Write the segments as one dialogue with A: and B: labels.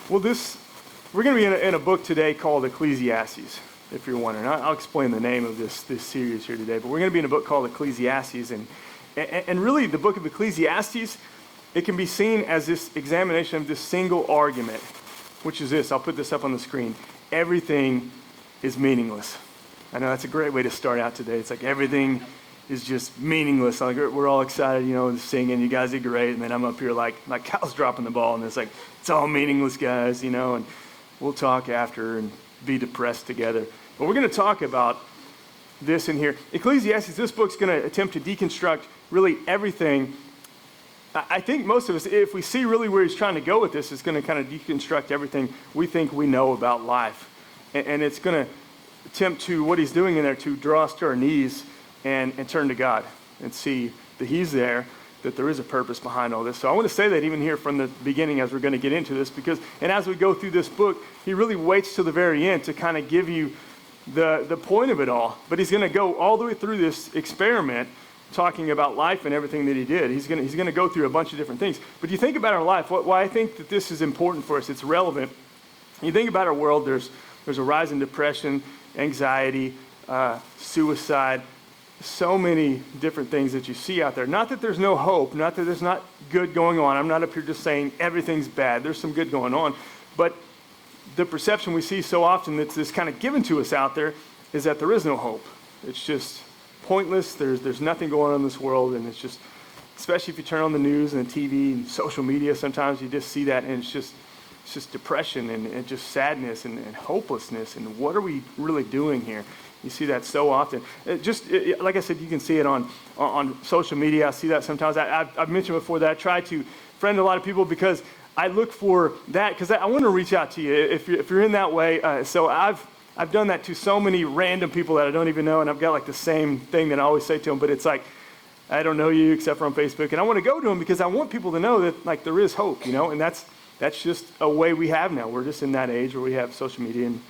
A: Well, we're going to be in a book today called Ecclesiastes, if you're wondering. I'll explain the name of this series here today, but we're going to be in a book called Ecclesiastes, and really the book of Ecclesiastes, it can be seen as this examination of this single argument, which is this. I'll put this up on the screen. Everything is meaningless. I know that's a great way to start out today. It's like everything is just meaningless. Like we're all excited, singing. You guys did great, and then I'm up here like Cal's dropping the ball, and it's like it's all meaningless, guys. And we'll talk after and be depressed together. But we're going to talk about this in here. Ecclesiastes. This book's going to attempt to deconstruct really everything. I think most of us, if we see really where he's trying to go with this, it's going to kind of deconstruct everything we think we know about life, and it's going to attempt to what he's doing in there to draw us to our knees and turn to God and see that he's there, that there is a purpose behind all this. So I want to say that even here from the beginning as we're going to get into this, and as we go through this book, he really waits to the very end to kind of give you the point of it all. But he's going to go all the way through this experiment talking about life and everything that he did. He's going to go through a bunch of different things. But you think about our life, why I think that this is important for us, it's relevant. You think about our world, there's a rise in depression, anxiety, suicide, so many different things that you see out there. Not that there's no hope, not that there's not good going on. I'm not up here just saying everything's bad. There's some good going on. But the perception we see so often that's this kind of given to us out there is that there is no hope. It's just pointless. There's nothing going on in this world, and it's just, especially if you turn on the news and the TV and social media, sometimes you just see that, and it's just depression and just sadness and hopelessness. And what are we really doing here? You see that so often. Like I said, you can see it on social media. I see that sometimes. I've mentioned before that I try to friend a lot of people because I look for that, because I want to reach out to you if you're in that way. So I've done that to so many random people that I don't even know, and I've got like the same thing that I always say to them, but it's like, I don't know you except for on Facebook, and I want to go to them because I want people to know that like there is hope, and that's just a way we have now. We're just in that age where we have social media and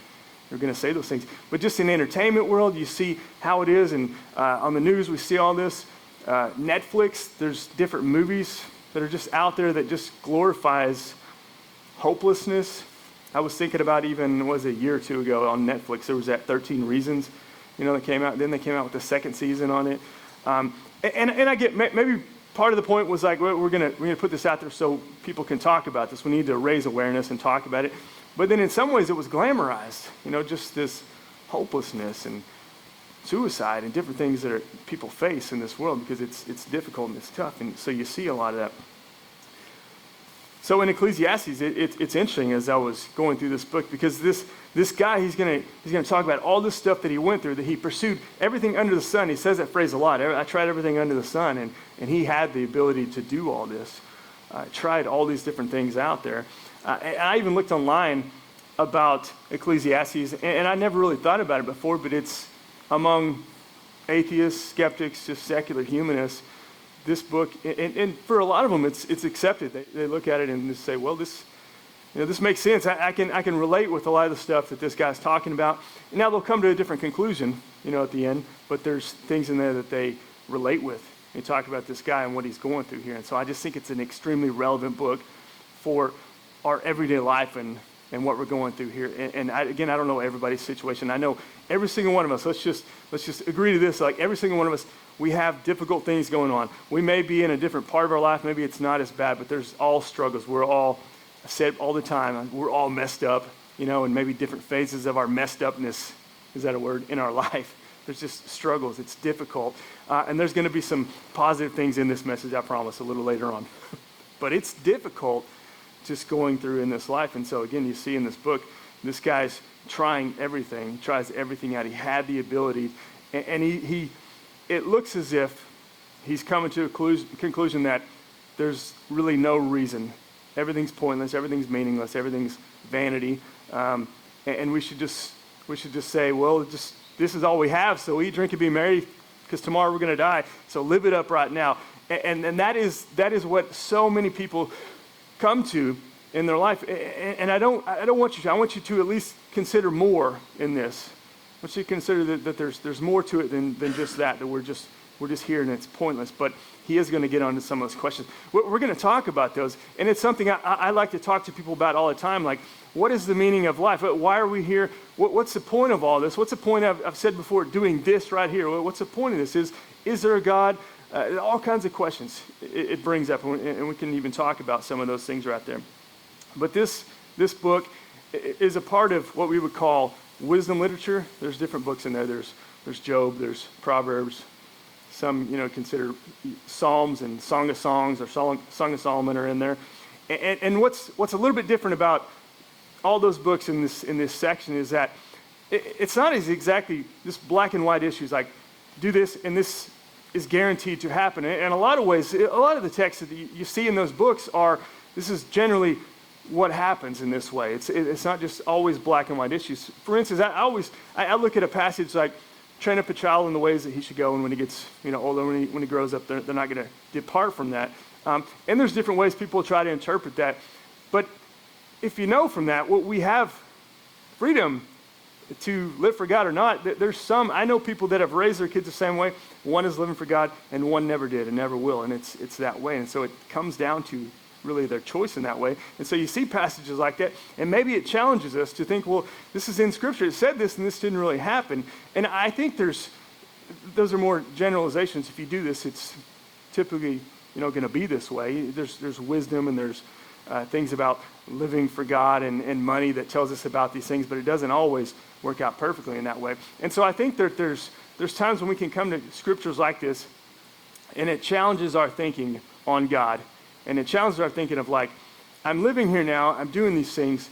A: we're going to say those things. But just in the entertainment world, you see how it is, and on the news we see all this. Netflix, there's different movies that are just out there that just glorifies hopelessness. I was thinking about even, a year or two ago on Netflix, there was that 13 Reasons, that came out. Then they came out with the second season on it. And I get, maybe part of the point was like, we're gonna put this out there so people can talk about this. We need to raise awareness and talk about it. But then in some ways it was glamorized, just this hopelessness and suicide and different things that people face in this world because it's difficult and it's tough. And so you see a lot of that. So in Ecclesiastes, it's interesting as I was going through this book, because this guy, he's gonna talk about all this stuff that he went through, that he pursued everything under the sun. He says that phrase a lot. I tried everything under the sun, and he had the ability to do all this. I tried all these different things out there. And I even looked online about Ecclesiastes, and I never really thought about it before, but it's among atheists, skeptics, just secular humanists. This book, and for a lot of them, it's accepted. They look at it and just say, well, this makes sense. I can relate with a lot of the stuff that this guy's talking about. And now they'll come to a different conclusion, at the end, but there's things in there that they relate with. They talk about this guy and what he's going through here. And so I just think it's an extremely relevant book for our everyday life and what we're going through here. And I don't know everybody's situation. I know every single one of us, let's just agree to this, like every single one of us, we have difficult things going on. We may be in a different part of our life, maybe it's not as bad, but there's all struggles. We're all, I say it all the time, we're all messed up, and maybe different phases of our messed upness, is that a word, in our life. There's just struggles, it's difficult. And there's gonna be some positive things in this message, I promise, a little later on. But it's difficult just going through in this life. And so again, you see in this book, this guy's trying everything, he tries everything out. He had the ability, and he it looks as if he's coming to a conclusion that there's really no reason. Everything's pointless, everything's meaningless, everything's vanity. And we should just say, well, this is all we have, so eat, drink, and be merry, because tomorrow we're going to die. So live it up right now. And that is what so many people come to in their life. And I don't want you to. I want you to at least consider more in this. I want you to consider that there's more to it than just that we're just we're just here and it's pointless. But he is going to get onto some of those questions. We're going to talk about those, and it's something I like to talk to people about all the time. Like, what is the meaning of life? Why are we here? What's the point of all this? What's the point of, I've said before, doing this right here? What's the point of this? Is there a God? All kinds of questions it brings up, and we can even talk about some of those things right there. But this book is a part of what we would call wisdom literature. There's different books in there. There's Job, there's Proverbs. Some, consider Psalms and Song of Songs or Song of Solomon are in there. And what's a little bit different about all those books in this section is that it's not as exactly just black and white issues like do this and this is guaranteed to happen. In a lot of ways, a lot of the texts that you see in those books this is generally what happens in this way. It's not just always black and white issues. For instance, I look at a passage like, train up a child in the ways that he should go, and when he gets older, when he grows up, they're not going to depart from that. And there's different ways people try to interpret that. But if you know from that, we have freedom to live for God or not. I know people that have raised their kids the same way. One is living for God, and one never did and never will, and it's that way. And so it comes down to really their choice in that way. And so you see passages like that, and maybe it challenges us to think, well, this is in Scripture. It said this, and this didn't really happen. And I think those are more generalizations. If you do this, it's typically going to be this way. There's wisdom, and there's things about living for God and money that tells us about these things, but it doesn't always work out perfectly in that way. And so I think that there's times when we can come to scriptures like this, and it challenges our thinking on God. And it challenges our thinking of like, I'm living here now, I'm doing these things.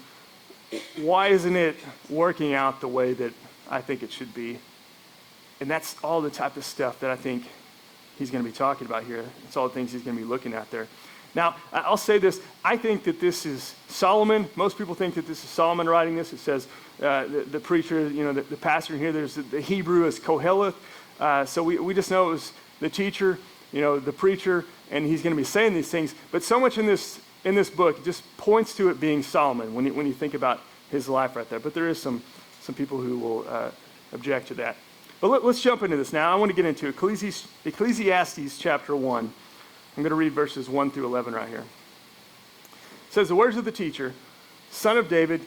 A: Why isn't it working out the way that I think it should be? And that's all the type of stuff that I think he's going to be talking about here. It's all the things he's going to be looking at there. Now, I'll say this. I think that this is Solomon. Most people think that this is Solomon writing this. It says the preacher, the pastor here, there's the Hebrew is Koheleth. So we just know it was the teacher, the preacher, and he's going to be saying these things. But so much in this book just points to it being Solomon when you think about his life right there. But there is some people who will object to that. But let's jump into this now. I want to get into Ecclesiastes chapter 1. I'm going to read verses 1 through 11 right here. It says, the words of the teacher, son of David,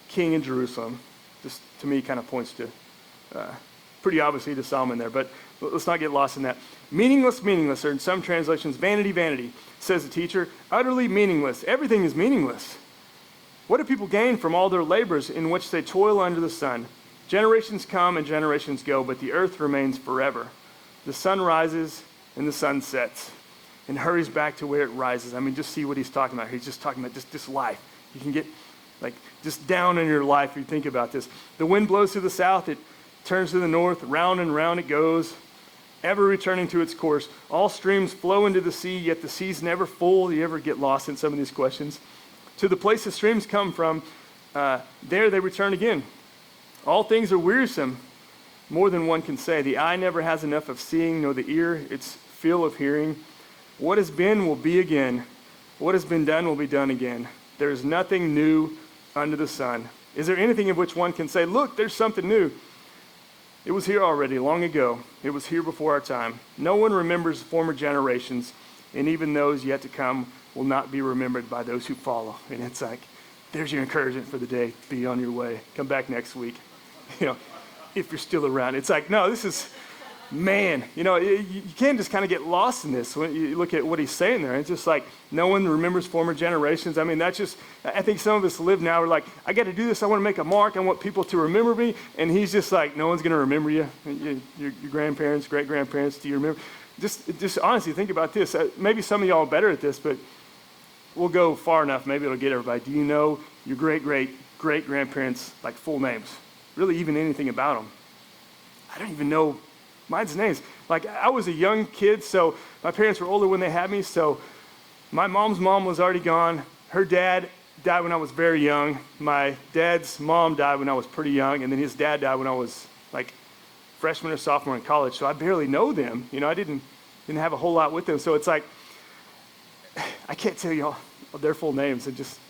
A: king in Jerusalem. This, to me, kind of points to, pretty obviously to Solomon there, but let's not get lost in that. Meaningless, meaningless, or in some translations, vanity, vanity, says the teacher. Utterly meaningless. Everything is meaningless. What do people gain from all their labors in which they toil under the sun? Generations come and generations go, but the earth remains forever. The sun rises and the sun sets and hurries back to where it rises. I mean, just see what he's talking about. He's just talking about just this life. You can get just down in your life if you think about this. The wind blows to the south, it turns to the north, round and round it goes, ever returning to its course. All streams flow into the sea, yet the sea's never full. You ever get lost in some of these questions? To the place the streams come from, there they return again. All things are wearisome, more than one can say. The eye never has enough of seeing, nor the ear its fill of hearing. What has been will be again. What has been done will be done again. There is nothing new under the sun. Is there anything of which one can say, look, there's something new? It was here already, long ago. It was here before our time. No one remembers former generations, and even those yet to come will not be remembered by those who follow. And it's like, there's your encouragement for the day. Be on your way. Come back next week. If you're still around. It's like, no, this is, man, you can't just kind of get lost in this when you look at what he's saying there. It's just like, no one remembers former generations. I mean, that's just, I think some of us live now, we're like, I got to do this. I want to make a mark. I want people to remember me. And he's just like, no one's going to remember you. Your grandparents, great-grandparents, do you remember? Just honestly, think about this. Maybe some of y'all are better at this, but we'll go far enough. Maybe it'll get everybody. Do you know your great-great-great-grandparents' like full names? Really even anything about them? I don't even know mine's names. Like, I was a young kid, so my parents were older when they had me, so my mom's mom was already gone. Her dad died when I was very young. My dad's mom died when I was pretty young, and then his dad died when I was like freshman or sophomore in college, so I barely know them. I didn't have a whole lot with them, so it's like, I can't tell you all their full names.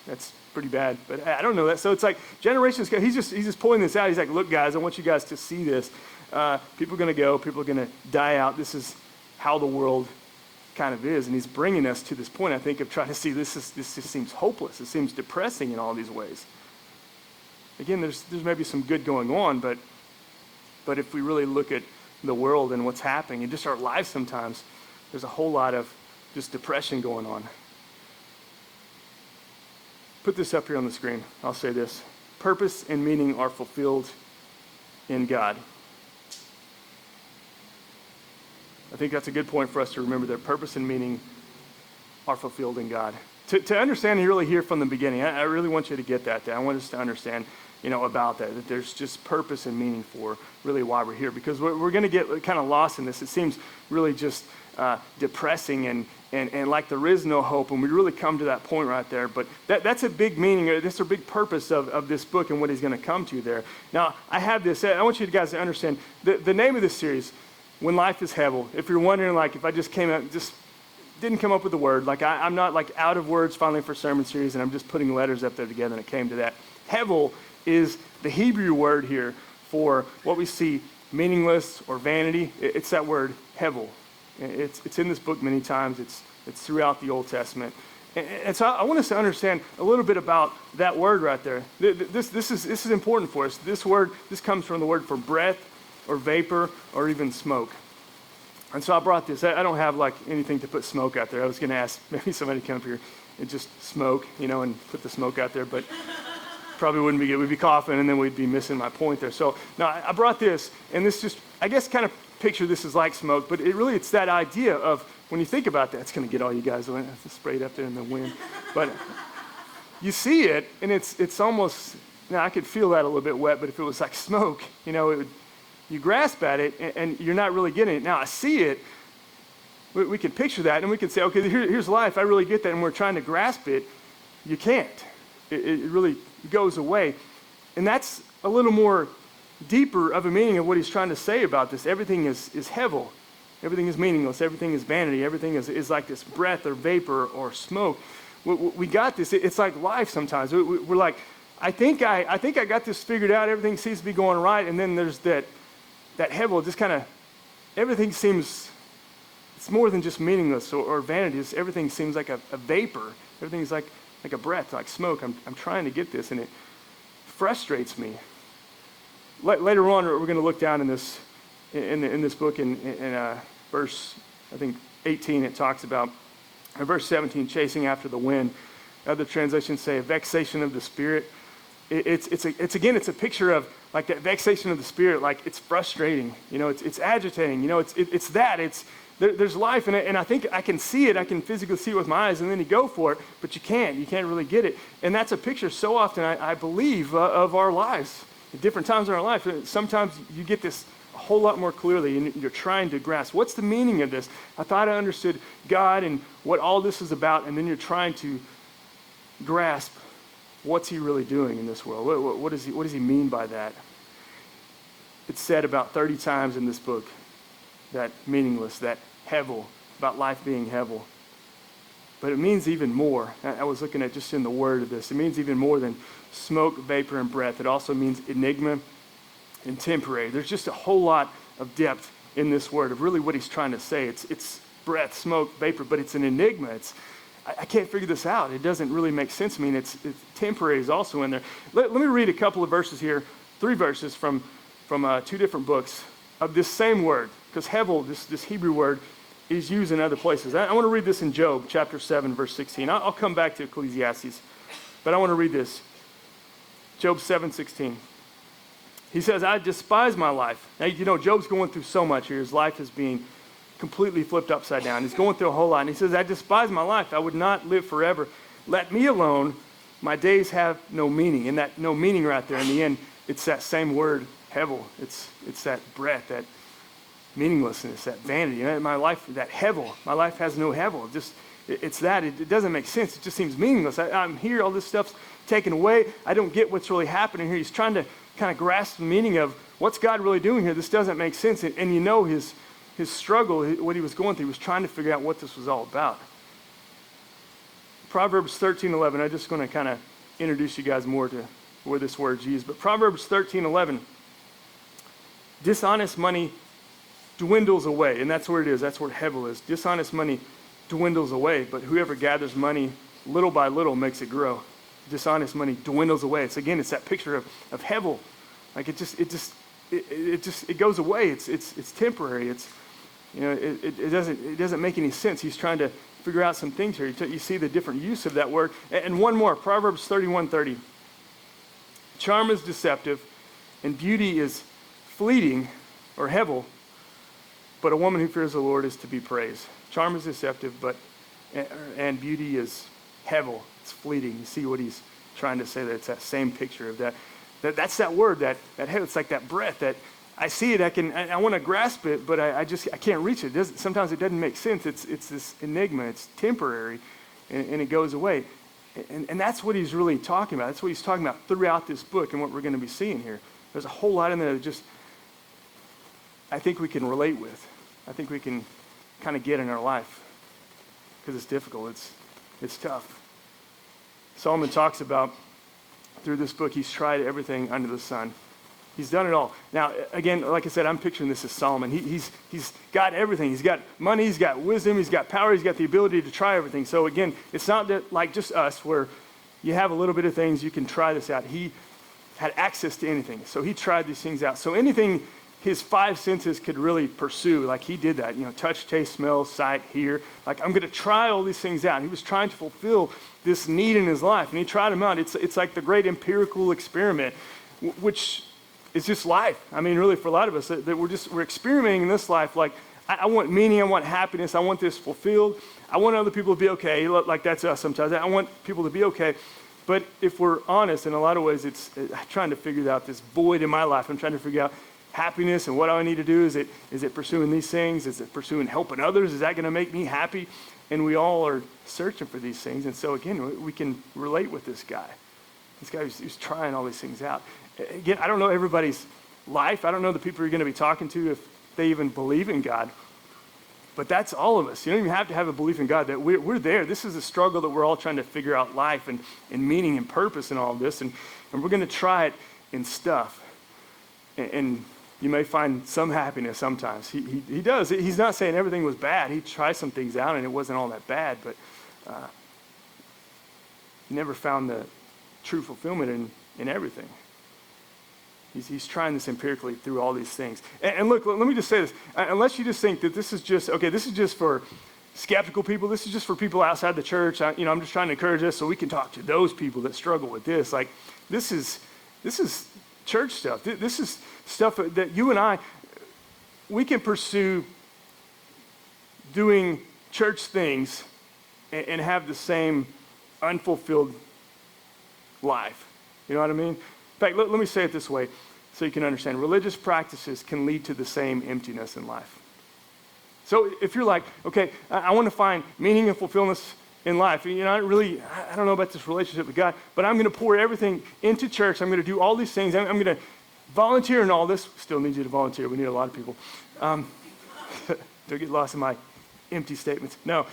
A: That's pretty bad, but I don't know that. So it's like generations go. He's just pulling this out. He's like, look, guys, I want you guys to see this. People are going to go. People are going to die out. This is how the world kind of is. And he's bringing us to this point, I think, of trying to see this just seems hopeless. It seems depressing in all these ways. Again, there's maybe some good going on, but if we really look at the world and what's happening and just our lives sometimes, there's a whole lot of just depression going on. Put this up here on the screen. I'll say this. Purpose and meaning are fulfilled in God. I think that's a good point for us to remember that purpose and meaning are fulfilled in God. To understand and really hear from the beginning, I really want you to get that. I want us to understand, about that there's just purpose and meaning for really why we're here. Because we're going to get kind of lost in this. It seems really just depressing and like there is no hope. And we really come to that point right there. But that's a big meaning. That's a big purpose of this book and what he's going to come to there. Now, I have this. I want you guys to understand the name of this series, When Life is Hevel. If you're wondering, like, if I just came out, just didn't come up with a word, like I'm not like out of words finally for sermon series, and I'm just putting letters up there together, and it came to that. Hevel is the Hebrew word here for what we see meaningless or vanity. It's that word Hevel. It's in this book many times. It's throughout the Old Testament. And so I want us to understand a little bit about that word right there. This is important for us. This comes from the word for breath or vapor or even smoke. And so I brought this. I don't have like anything to put smoke out there. I was going to ask maybe somebody to come up here and just smoke, and put the smoke out there, but probably wouldn't be good. We'd be coughing and then we'd be missing my point there. So no, I brought this, and this just, I guess, kind of picture this as like smoke, but it's that idea of when you think about that, it's going to get all you guys sprayed up there in the wind. But you see it, and it's almost, now I could feel that a little bit wet, but if it was like smoke, you grasp at it and you're not really getting it. Now I see it, we can picture that and we can say, okay, here's life. I really get that. And we're trying to grasp it. You can't. It really goes away. And that's a little more deeper of a meaning of what he's trying to say about this. Everything is hevel. Everything is meaningless. Everything is vanity. Everything is like this breath or vapor or smoke. We got this. It's like life sometimes. We're like, I think I got this figured out. Everything seems to be going right. And then there's that hevel, just kind of, everything seems, it's more than just meaningless or vanity. Everything seems like a vapor. Everything's like a breath, like smoke. I'm trying to get this, and it frustrates me. Later on, we're going to look down in this book in verse, I think, 18. It talks about, verse 17, chasing after the wind. Other translations say a vexation of the spirit. It's a picture of like that vexation of the spirit, like it's frustrating, it's agitating, it's that, there's life in it, and I think I can see it, I can physically see it with my eyes, and then you go for it, but you can't really get it. And that's a picture so often, I believe, of our lives, at different times in our life. Sometimes you get this a whole lot more clearly, and you're trying to grasp, what's the meaning of this? I thought I understood God and what all this is about, and then you're trying to grasp, what's he really doing in this world? What does he mean by that? It's said about 30 times in this book, that meaningless, that hevel, about life being hevel. But it means even more. I was looking at just in the word of this. It means even more than smoke, vapor, and breath. It also means enigma and temporary. There's just a whole lot of depth in this word of really what he's trying to say. It's breath, smoke, vapor, but it's an enigma. I can't figure this out. It doesn't really make sense to me, and it's temporary is also in there. Let me read a couple of verses here, 3 verses from 2 different books of this same word, because hevel, this Hebrew word, is used in other places. I want to read this in Job chapter 7, verse 16. I'll come back to Ecclesiastes, but I want to read this. Job 7:16. He says, I despise my life. Now, Job's going through so much here. His life is being completely flipped upside down. He's going through a whole lot. And he says, I despise my life. I would not live forever. Let me alone. My days have no meaning. And that no meaning right there in the end, it's that same word, hevel. It's that breath, that meaninglessness, that vanity. My life, that hevel. My life has no hevel. It's that. It doesn't make sense. It just seems meaningless. I'm here. All this stuff's taken away. I don't get what's really happening here. He's trying to kind of grasp the meaning of what's God really doing here. This doesn't make sense. And his struggle, what he was going through, he was trying to figure out what this was all about. Proverbs 13:11. I'm just going to kind of introduce you guys more to where this word's used. But Proverbs 13:11. Dishonest money dwindles away. And that's where it is. That's where hevel is. Dishonest money dwindles away, but whoever gathers money little by little makes it grow. Dishonest money dwindles away. It's that picture of hevel. Like it goes away. It's temporary. It doesn't make any sense. He's trying to figure out some things here. You see the different use of that word. And one more, Proverbs 31:30. Charm is deceptive, and beauty is fleeting, or hevel, but a woman who fears the Lord is to be praised. Charm is deceptive, and beauty is hevel. It's fleeting. You see what he's trying to say there. It's that same picture of that. That's that word, that hevel. It's like that breath that I see it. I want to grasp it, but I can't reach it. Sometimes it doesn't make sense. It's this enigma. It's temporary, and it goes away. And that's what he's really talking about. That's what he's talking about throughout this book and what we're going to be seeing here. There's a whole lot in there that I think we can relate with. I think we can kind of get in our life because it's difficult. It's tough. Solomon talks about, through this book, he's tried everything under the sun. He's done it all. Now, again, like I said, I'm picturing this as Solomon. He's got everything. He's got money, he's got wisdom, he's got power, he's got the ability to try everything. So again, it's not that like just us where you have a little bit of things, you can try this out. He had access to anything. So he tried these things out. So anything his five senses could really pursue, like he did that, touch, taste, smell, sight, hear. Like, I'm going to try all these things out. And he was trying to fulfill this need in his life, and he tried them out. It's like the great empirical experiment, which is just life. I mean, really, for a lot of us, that we're experimenting in this life. Like, I want meaning, I want happiness, I want this fulfilled. I want other people to be okay. Like that's us sometimes. I want people to be okay. But if we're honest, in a lot of ways, it's trying to figure out this void in my life. I'm trying to figure out happiness and what do I need to do? Is it pursuing these things? Is it pursuing helping others? Is that going to make me happy? And we all are searching for these things. And so again, we can relate with this guy. This guy who's trying all these things out. Again, I don't know everybody's life. I don't know the people you're going to be talking to if they even believe in God. But that's all of us. You don't even have to have a belief in God. That we're there. This is a struggle that we're all trying to figure out life and meaning and purpose and all of this. And we're going to try it in stuff. And you may find some happiness sometimes. He does. He's not saying everything was bad. He tried some things out and it wasn't all that bad. But he never found the true fulfillment in everything. He's trying this empirically through all these things. And look, let me just say this. Unless you just think that this is just for skeptical people. This is just for people outside the church. I'm just trying to encourage us so we can talk to those people that struggle with this. Like, this is church stuff. This is stuff that you and I, we can pursue doing church things and have the same unfulfilled life. You know what I mean? In fact, let me say it this way so you can understand. Religious practices can lead to the same emptiness in life. So if you're like, okay, I want to find meaning and fulfillment in life. I don't know about this relationship with God, but I'm going to pour everything into church. I'm going to do all these things. I'm going to volunteer in all this. Still need you to volunteer. We need a lot of people. Don't get lost in my empty statements. No.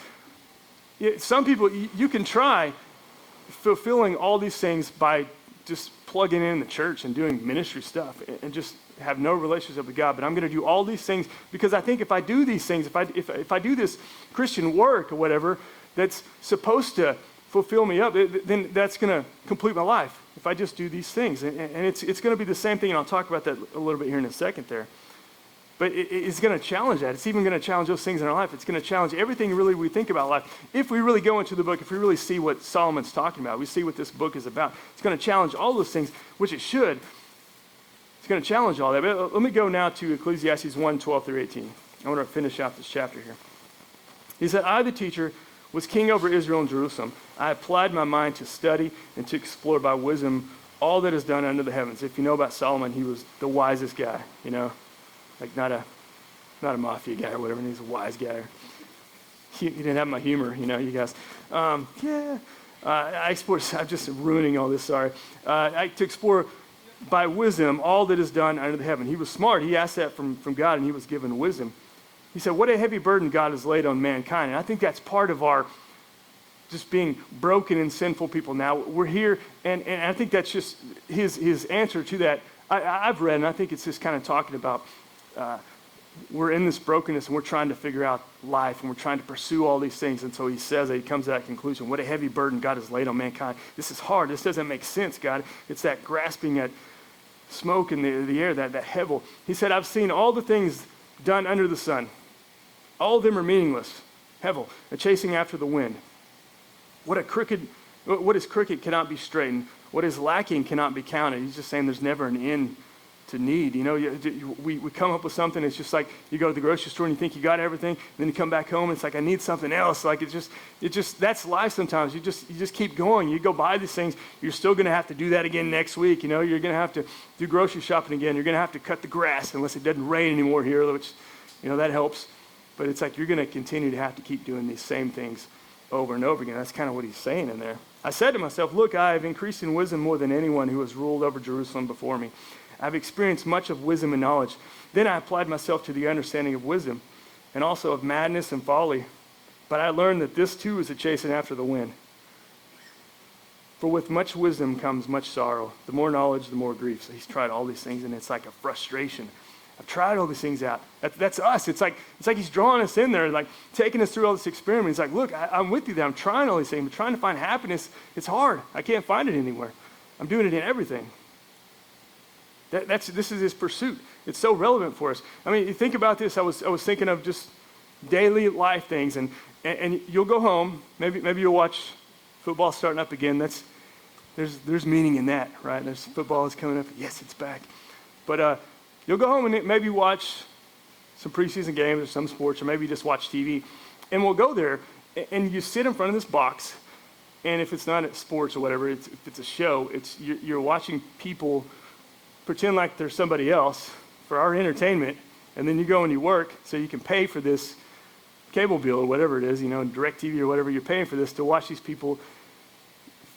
A: Some people, you can try fulfilling all these things by just plugging in the church and doing ministry stuff and just have no relationship with God. But I'm going to do all these things because I think if I do these things, if I do this Christian work or whatever that's supposed to fulfill me up, then that's going to complete my life if I just do these things. And it's going to be the same thing, and I'll talk about that a little bit here in a second there. But it's going to challenge that. It's even going to challenge those things in our life. It's going to challenge everything really we think about life. If we really go into the book, if we really see what Solomon's talking about, we see what this book is about, it's going to challenge all those things, which it should. It's going to challenge all that. But let me go now to Ecclesiastes 1:12 through 18. I want to finish out this chapter here. He said, I, the teacher, was king over Israel and Jerusalem. I applied my mind to study and to explore by wisdom all that is done under the heavens. If you know about Solomon, he was the wisest guy, Like not a mafia guy or whatever. He's a wise guy. He didn't have my humor, you guys. I explored. I'm just ruining all this. Sorry. To explore by wisdom all that is done under the heaven. He was smart. He asked that from God, and he was given wisdom. He said, "What a heavy burden God has laid on mankind." And I think that's part of our just being broken and sinful people. Now we're here, and I think that's just his answer to that. I've read, and I think it's just kind of talking about we're in this brokenness and we're trying to figure out life and we're trying to pursue all these things. And so he says that he comes to that conclusion. What a heavy burden God has laid on mankind. This is hard. This doesn't make sense, God. It's that grasping at smoke in the air, that hevel. He said, I've seen all the things done under the sun. All of them are meaningless. Hevel, a chasing after the wind. What is crooked cannot be straightened. What is lacking cannot be counted. He's just saying there's never an end to need. We come up with something. It's just like you go to the grocery store and you think you got everything, and then you come back home and it's like, I need something else. Like it just that's life sometimes. You just keep going. You go buy these things. You're still going to have to do that again next week. You're going to have to do grocery shopping again. You're going to have to cut the grass unless it doesn't rain anymore here, which, that helps. But it's like you're going to continue to have to keep doing these same things over and over again. That's kind of what he's saying in there. I said to myself, look, I have increased in wisdom more than anyone who has ruled over Jerusalem before me. I've experienced much of wisdom and knowledge. Then I applied myself to the understanding of wisdom and also of madness and folly. But I learned that this too is a chasing after the wind. For with much wisdom comes much sorrow. The more knowledge, the more grief. So he's tried all these things and it's like a frustration. I've tried all these things out. That's us. It's like he's drawing us in there, like taking us through all this experiment. He's like, look, I'm with you there. I'm trying all these things. I'm trying to find happiness. It's hard. I can't find it anywhere. I'm doing it in everything. This is his pursuit. It's so relevant for us. I mean, you think about this. I was thinking of just daily life things, and you'll go home. Maybe you'll watch football starting up again. There's meaning in that, right? There's football is coming up. Yes, it's back. But you'll go home and maybe watch some preseason games or some sports, or maybe just watch TV. And we'll go there, and you sit in front of this box, and if it's not at sports or whatever, if it's a show, you're watching people pretend like they're somebody else for our entertainment, and then you go and you work so you can pay for this cable bill or whatever it is, DirecTV or whatever, you're paying for this to watch these people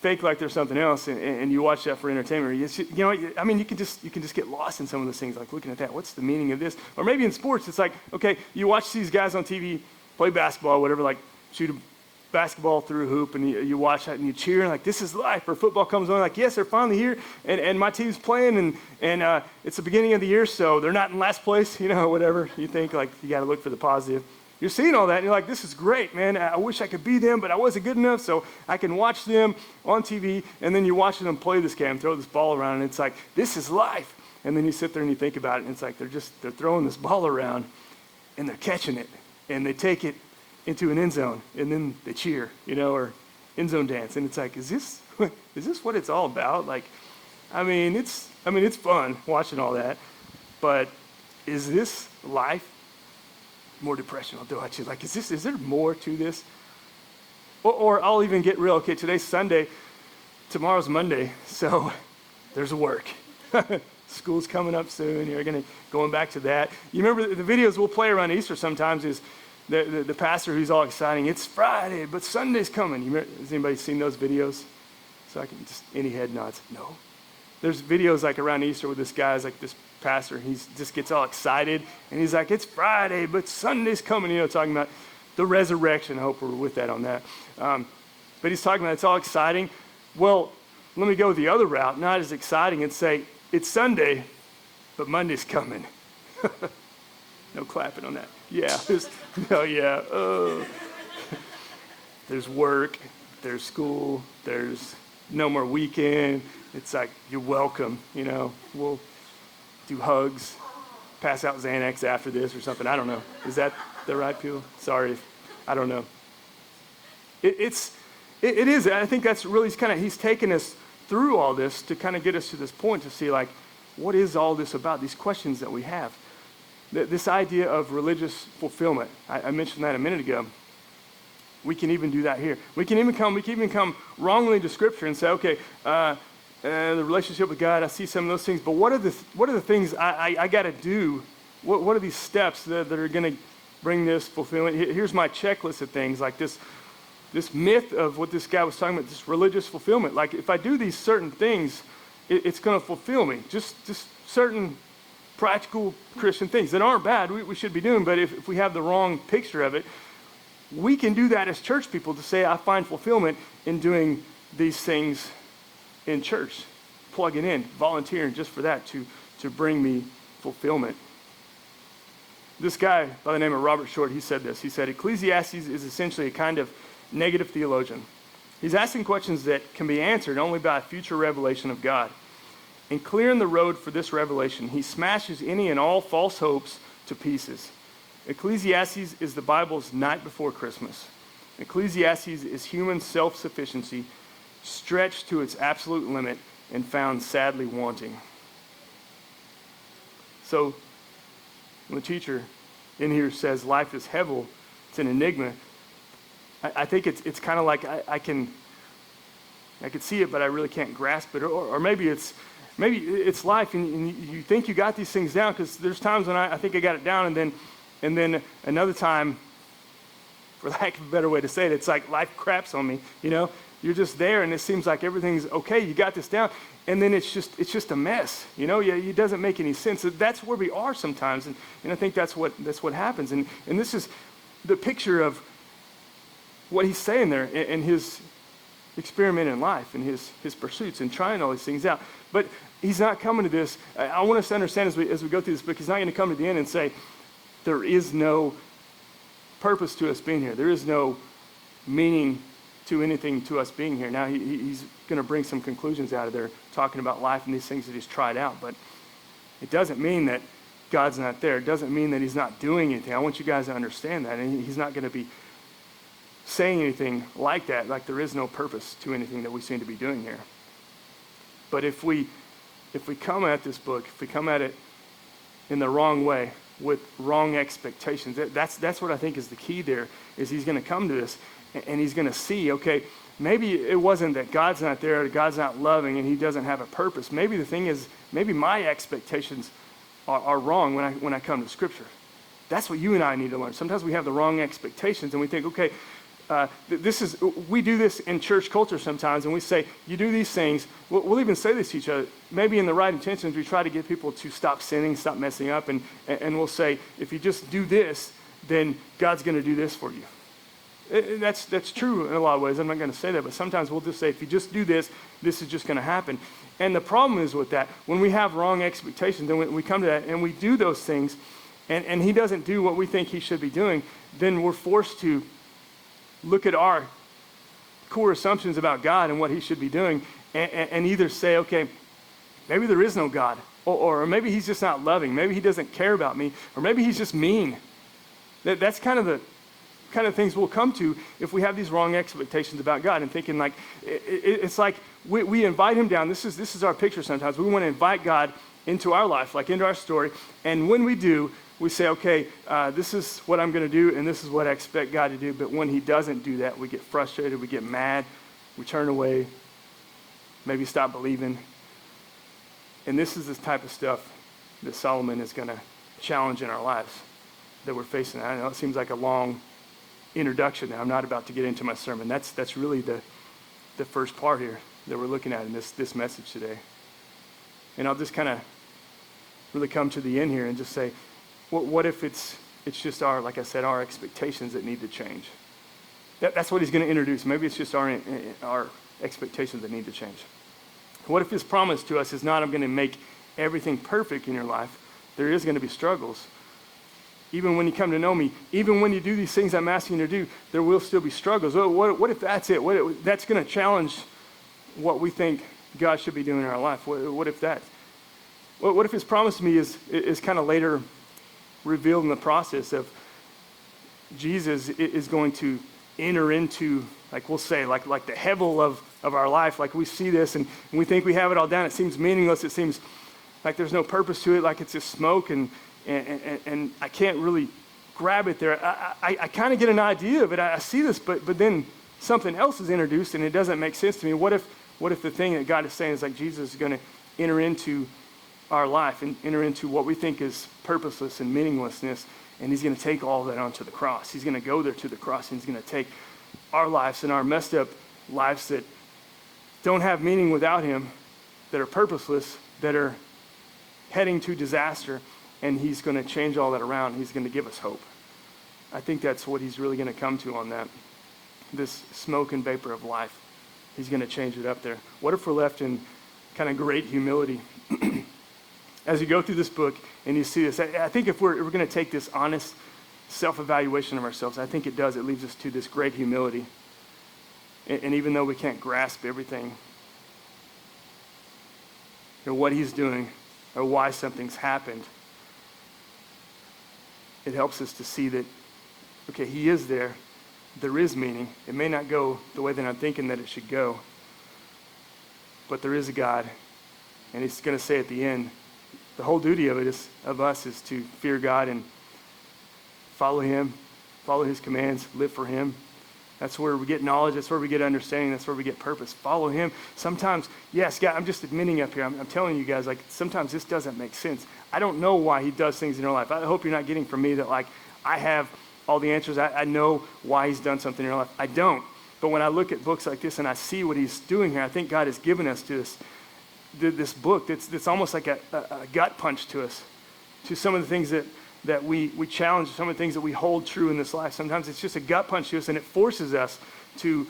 A: fake like they're something else, and you watch that for entertainment. You can just get lost in some of those things, like looking at that. What's the meaning of this? Or maybe in sports, it's like, okay, you watch these guys on TV play basketball or whatever, like shoot a basketball through a hoop, and you watch that and you cheer, and like, this is life. Or football comes on, like, yes, they're finally here, and my team's playing, and it's the beginning of the year, so they're not in last place, whatever. You think, like, you got to look for the positive. You're seeing all that, and you're like, this is great, man. I wish I could be them, but I wasn't good enough, so I can watch them on TV, and then you're watching them play this game, throw this ball around, and it's like, this is life. And then you sit there and you think about it, and it's like they're throwing this ball around, and they're catching it, and they take it into an end zone, and then they cheer, or end zone dance, and it's like, is this what it's all about? Like, it's fun watching all that, but is this life? More depression will do it. Like, is there more to this? Or I'll even get real. Okay, today's Sunday, tomorrow's Monday, so there's work. School's coming up soon. You're going back to that. You remember the videos we'll play around Easter sometimes is the pastor who's all exciting. It's Friday, but Sunday's coming. Has anybody seen those videos? So I can just, any head nods? No. There's videos like around Easter with this guy's like this pastor. He just gets all excited, and he's like, it's Friday, but Sunday's coming, talking about the resurrection. I hope we're with that on that. But he's talking about it's all exciting. Well, let me go the other route, not as exciting, and say, it's Sunday, but Monday's coming. No clapping on that. Yeah. There's work, there's school, there's no more weekend. It's like, you're welcome, we'll do hugs, pass out Xanax after this or something. I don't know. Is that the right people? Sorry, I don't know. It is. I think that's really he's taken us through all this to kind of get us to this point to see, like, what is all this about? These questions that we have. This idea of religious fulfillment. I mentioned that a minute ago. We can even do that here. We can even come wrongly to Scripture and say, okay, the relationship with God, I see some of those things, but what are the things I got to do? What are these steps that are going to bring this fulfillment? Here's my checklist of things, like this myth of what this guy was talking about, this religious fulfillment. Like, if I do these certain things, it's going to fulfill me. Just certain practical Christian things that aren't bad, we should be doing, but if we have the wrong picture of it, we can do that as church people to say, I find fulfillment in doing these things in church, plugging in, volunteering just for that to bring me fulfillment. This guy by the name of Robert Short, he said this. He said, Ecclesiastes is essentially a kind of negative theologian. He's asking questions that can be answered only by a future revelation of God. In clearing the road for this revelation, he smashes any and all false hopes to pieces. Ecclesiastes is the Bible's night before Christmas. Ecclesiastes is human self-sufficiency stretched to its absolute limit and found sadly wanting. So, when the teacher in here says life is hevel, it's an enigma, I think it's kind of like I can see it, but I really can't grasp it. Or maybe it's life, and you think you got these things down, because there's times when I think I got it down, and then another time, for lack of a better way to say it, it's like life craps on me. You're just there, and it seems like everything's okay. You got this down, and then it's just a mess. It doesn't make any sense. That's where we are sometimes, and I think that's what happens. And this is the picture of what he's saying there in his experiment in life and his pursuits and trying all these things out. But he's not coming to this. I want us to understand as we go through this book, he's not going to come to the end and say, there is no purpose to us being here. There is no meaning to anything to us being here. Now, he's going to bring some conclusions out of there, talking about life and these things that he's tried out. But it doesn't mean that God's not there. It doesn't mean that he's not doing anything. I want you guys to understand that. And he's not going to be saying anything like that, like there is no purpose to anything that we seem to be doing here. But if we come at this book, if we come at it in the wrong way, with wrong expectations, that's what I think is the key there, is he's going to come to this and he's going to see, okay, maybe it wasn't that God's not there, or God's not loving, and he doesn't have a purpose. Maybe the thing is, maybe my expectations are wrong when I come to Scripture. That's what you and I need to learn. Sometimes we have the wrong expectations, and we think, okay, we do this in church culture sometimes, and we say, you do these things. We'll even say this to each other. Maybe in the right intentions, we try to get people to stop sinning, stop messing up, and we'll say, if you just do this, then God's going to do this for you. That's true in a lot of ways. I'm not going to say that, but sometimes we'll just say, if you just do this, this is just going to happen. And the problem is with that, when we have wrong expectations, and we come to that, and we do those things, and he doesn't do what we think he should be doing, then we're forced to look at our core assumptions about God and what he should be doing, and either say, okay, maybe there is no God, or maybe he's just not loving, maybe he doesn't care about me, or maybe he's just mean. That's kind of the things we'll come to if we have these wrong expectations about God, and thinking like, it's like we invite him down. This is our picture sometimes. We want to invite God into our life, like into our story, and when we do, we say, okay, this is what I'm going to do, and this is what I expect God to do. But when he doesn't do that, we get frustrated, we get mad, we turn away, maybe stop believing. And this is the type of stuff that Solomon is going to challenge in our lives that we're facing. I know it seems like a long introduction now. I'm not about to get into my sermon. That's really the first part here that we're looking at in this message today. And I'll just kind of really come to the end here and just say, what if it's just our expectations that need to change? That's what he's going to introduce. Maybe it's just our expectations that need to change. What if his promise to us is not, I'm going to make everything perfect in your life? There is going to be struggles. Even when you come to know me, even when you do these things I'm asking you to do, there will still be struggles. What if that's it? That's going to challenge what we think God should be doing in our life. What if that? What if his promise to me is kind of later revealed in the process of Jesus is going to enter into, like we'll say, like the hevel of our life. Like we see this and we think we have it all down. It seems meaningless. It seems like there's no purpose to it, like it's just smoke, and I can't really grab it there. I kind of get an idea of it. I see this, but then something else is introduced and it doesn't make sense to me. What if the thing that God is saying is like Jesus is going to enter into our life and enter into what we think is purposeless and meaninglessness, and he's going to take all of that onto the cross. He's going to go there to the cross, and he's going to take our lives and our messed up lives that don't have meaning without him, that are purposeless, that are heading to disaster, and he's going to change all that around. He's going to give us hope. I think that's what he's really going to come to on that, this smoke and vapor of life. He's going to change it up there. What if we're left in kind of great humility as you go through this book and you see this, I think if we're going to take this honest self-evaluation of ourselves, I think it does. It leads us to this great humility. And even though we can't grasp everything, or what he's doing, or why something's happened, it helps us to see that, okay, he is there. There is meaning. It may not go the way that I'm thinking that it should go, but there is a God, and he's going to say at the end, the whole duty of us is to fear God and follow him, follow his commands, live for him. That's where we get knowledge. That's where we get understanding. That's where we get purpose. Follow him. Sometimes, yes, God, I'm just admitting up here. I'm telling you guys, like, sometimes this doesn't make sense. I don't know why he does things in your life. I hope you're not getting from me that, like, I have all the answers. I know why he's done something in your life. I don't. But when I look at books like this and I see what he's doing here, I think God has given us to this book that's almost like a gut punch to us, to some of the things that we challenge, some of the things that we hold true in this life. Sometimes it's just a gut punch to us, and it forces us to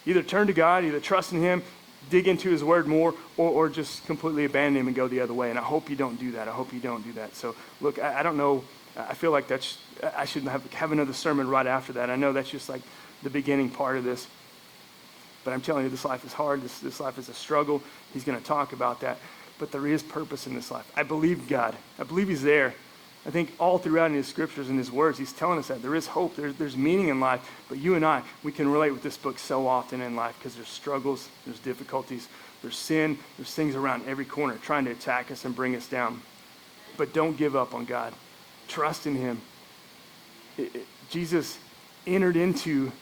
A: either turn to God, either trust in him, dig into his word more, or just completely abandon him and go the other way. And I hope you don't do that. I hope you don't do that. So look, I don't know. I feel like I should have another sermon right after that. I know that's just like the beginning part of this. But I'm telling you, this life is hard. This life is a struggle. He's going to talk about that. But there is purpose in this life. I believe God. I believe he's there. I think all throughout in his scriptures and his words, he's telling us that there is hope. There's meaning in life. But you and I, we can relate with this book so often in life because there's struggles, there's difficulties, there's sin, there's things around every corner trying to attack us and bring us down. But don't give up on God. Trust in him. Jesus entered into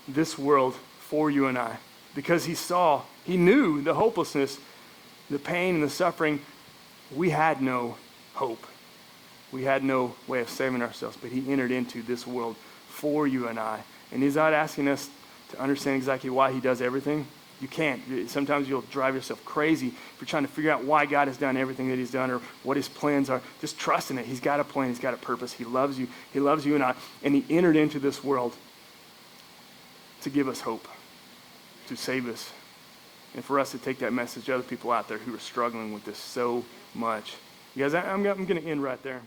A: this world for you and I because he knew the hopelessness, the pain and the suffering. We had no hope. We had no way of saving ourselves, but he entered into this world for you and I. And he's not asking us to understand exactly why he does everything. You can't. Sometimes you'll drive yourself crazy if you're trying to figure out why God has done everything that he's done or what his plans are. Just trust in it. He's got a plan. He's got a purpose. He loves you. He loves you and I. And he entered into this world to give us hope, to save us, and for us to take that message to other people out there who are struggling with this so much. You guys, I'm going to end right there.